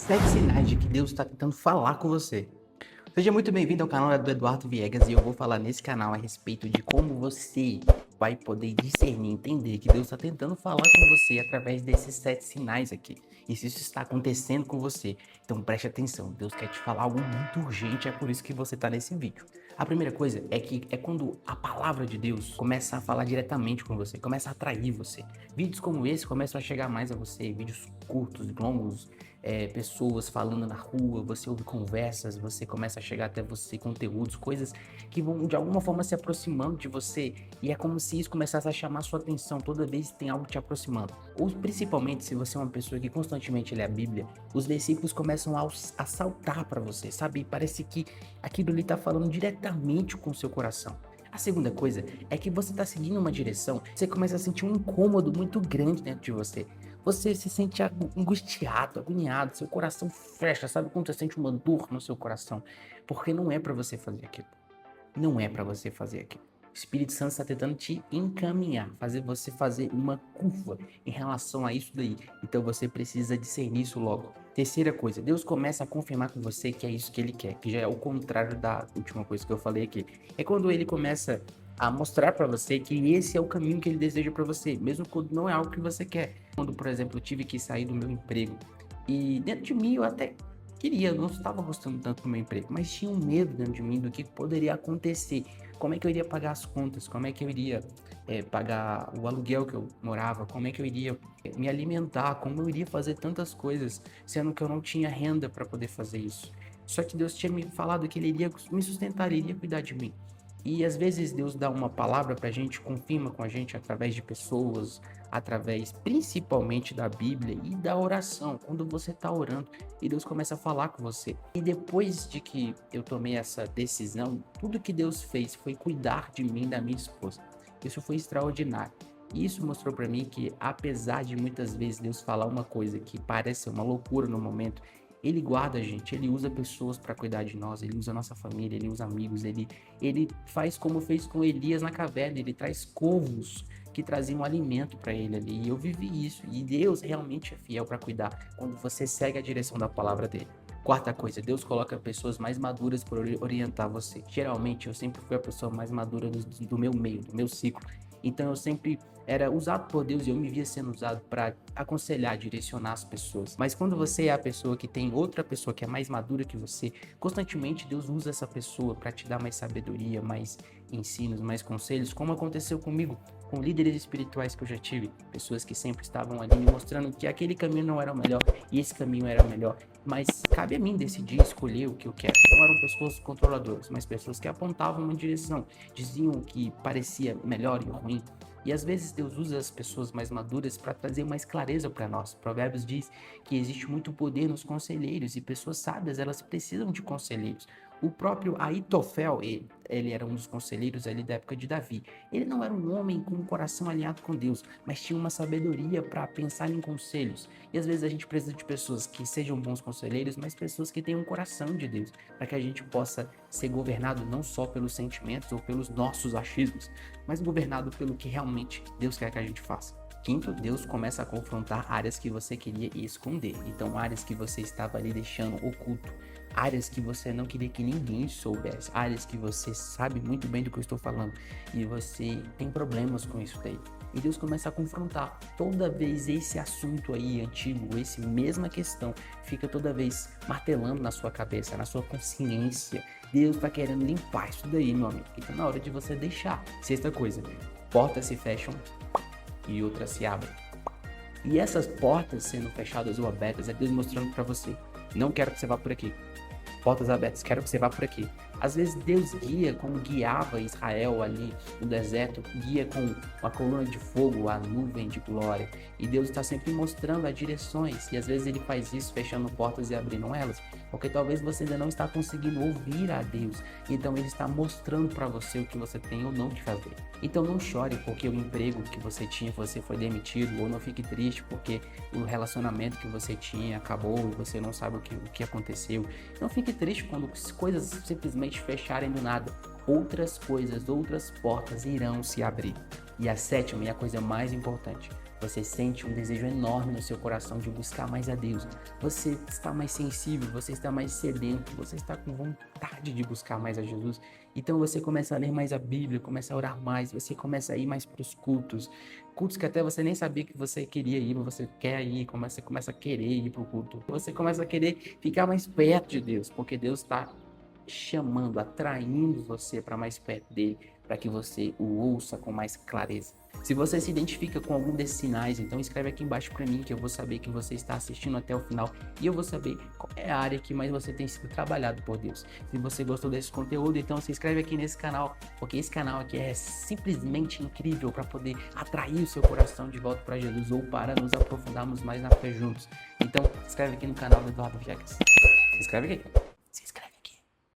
7 sinais de que Deus está tentando falar com você. Seja muito bem-vindo ao canal do Eduardo Viegas e eu vou falar nesse canal a respeito de como você vai poder discernir, entender que Deus está tentando falar com você através desses 7 sinais aqui. E se isso está acontecendo com você, então preste atenção, Deus quer te falar algo muito urgente, é por isso que você está nesse vídeo. A primeira coisa é que é quando a palavra de Deus começa a falar diretamente com você, começa a atrair você. Vídeos como esse começam a chegar mais a você, vídeos curtos, longos, pessoas falando na rua, você ouve conversas, você começa a chegar até você conteúdos, coisas que vão de alguma forma se aproximando de você e é como se isso começasse a chamar sua atenção toda vez que tem algo te aproximando. Ou principalmente se você é uma pessoa que constantemente lê a Bíblia, os versículos começam a saltar para você, sabe? Parece que aquilo ali está falando diretamente com o seu coração. A segunda coisa é que você está seguindo uma direção, você começa a sentir um incômodo muito grande dentro de você. Você se sente angustiado, agoniado, seu coração fecha, sabe quando você sente uma dor no seu coração? Porque não é para você fazer aquilo. Não é para você fazer aquilo. O Espírito Santo está tentando te encaminhar, fazer você fazer uma curva em relação a isso daí. Então você precisa discernir isso logo. Terceira coisa, Deus começa a confirmar com você que é isso que Ele quer, que já é o contrário da última coisa que eu falei aqui. É quando Ele começa a mostrar para você que esse é o caminho que Ele deseja para você, mesmo quando não é algo que você quer. Quando, por exemplo, eu tive que sair do meu emprego e dentro de mim eu até queria, eu não estava gostando tanto do meu emprego, mas tinha um medo dentro de mim do que poderia acontecer. Como é que eu iria pagar as contas? Como é que eu iria pagar o aluguel que eu morava? Como é que eu iria me alimentar? Como eu iria fazer tantas coisas, sendo que eu não tinha renda para poder fazer isso? Só que Deus tinha me falado que Ele iria me sustentar, Ele iria cuidar de mim. E às vezes Deus dá uma palavra pra gente, confirma com a gente através de pessoas, através principalmente da Bíblia e da oração, quando você tá orando e Deus começa a falar com você. E depois de que eu tomei essa decisão, tudo que Deus fez foi cuidar de mim e da minha esposa. Isso foi extraordinário. E isso mostrou para mim que, apesar de muitas vezes Deus falar uma coisa que parece uma loucura no momento, Ele guarda a gente, Ele usa pessoas para cuidar de nós, Ele usa a nossa família, Ele usa amigos, Ele faz como fez com Elias na caverna, Ele traz corvos que traziam alimento para ele ali. E eu vivi isso, e Deus realmente é fiel para cuidar quando você segue a direção da palavra dele. Quarta coisa, Deus coloca pessoas mais maduras para orientar você. Geralmente, eu sempre fui a pessoa mais madura do meu meio, do meu ciclo. Então, eu sempre era usado por Deus e eu me via sendo usado para aconselhar, direcionar as pessoas. Mas quando você é a pessoa que tem outra pessoa que é mais madura que você, constantemente Deus usa essa pessoa para te dar mais sabedoria, mais ensinos, mais conselhos, como aconteceu comigo, com líderes espirituais que eu já tive, pessoas que sempre estavam ali me mostrando que aquele caminho não era o melhor e esse caminho era o melhor. Mas cabe a mim decidir, escolher o que eu quero. Não eram pessoas controladoras, mas pessoas que apontavam uma direção, diziam o que parecia melhor e ruim. E às vezes Deus usa as pessoas mais maduras para trazer mais clareza para nós. Provérbios diz que existe muito poder nos conselheiros e pessoas sábias, elas precisam de conselheiros. O próprio Aitofel, ele era um dos conselheiros ali da época de Davi. Ele não era um homem com um coração alinhado com Deus, mas tinha uma sabedoria para pensar em conselhos. E às vezes a gente precisa de pessoas que sejam bons conselheiros, mas pessoas que tenham um coração de Deus, para que a gente possa ser governado não só pelos sentimentos ou pelos nossos achismos, mas governado pelo que realmente Deus quer que a gente faça. Quinto, Deus começa a confrontar áreas que você queria esconder. Então, áreas que você estava ali deixando oculto, áreas que você não queria que ninguém soubesse, áreas que você sabe muito bem do que eu estou falando e você tem problemas com isso daí. E Deus começa a confrontar. Toda vez esse assunto aí antigo, essa mesma questão, fica toda vez martelando na sua cabeça, na sua consciência. Deus está querendo limpar isso daí, meu amigo. Então, na hora de você deixar. Sexta coisa, portas se fecham e outras se abrem. E essas portas sendo fechadas ou abertas é Deus mostrando para você: não quero que você vá por aqui. Portas abertas, quero que você vá por aqui. Às vezes Deus guia como guiava Israel ali no deserto, guia com uma coluna de fogo, a nuvem de glória. E Deus está sempre mostrando as direções. E às vezes Ele faz isso fechando portas e abrindo elas, porque talvez você ainda não está conseguindo ouvir a Deus. Então Ele está mostrando para você o que você tem ou não que fazer. Então não chore porque o emprego que você tinha, você foi demitido, ou não fique triste porque o relacionamento que você tinha acabou e você não sabe o que aconteceu. Não fique triste quando coisas simplesmente fecharem do nada. Outras coisas, outras portas irão se abrir. E a sétima e a coisa mais importante: Você sente um desejo enorme no seu coração de buscar mais a Deus. Você está mais sensível, você está mais sedento, você está com vontade de buscar mais a Jesus. Então você começa a ler mais a Bíblia, começa a orar mais, você começa a ir mais para os cultos. Cultos que até você nem sabia que você queria ir, mas você quer ir, você começa a querer ir para o culto. Você começa a querer ficar mais perto de Deus, porque Deus está chamando, atraindo você para mais perto dele, para que você o ouça com mais clareza. Se você se identifica com algum desses sinais, então escreve aqui embaixo para mim, que eu vou saber que você está assistindo até o final e eu vou saber qual é a área que mais você tem sido trabalhado por Deus. Se você gostou desse conteúdo, então se inscreve aqui nesse canal, porque esse canal aqui é simplesmente incrível para poder atrair o seu coração de volta para Jesus ou para nos aprofundarmos mais na fé juntos. Então, se inscreve aqui no canal do Eduardo Viegas. Se inscreve aqui.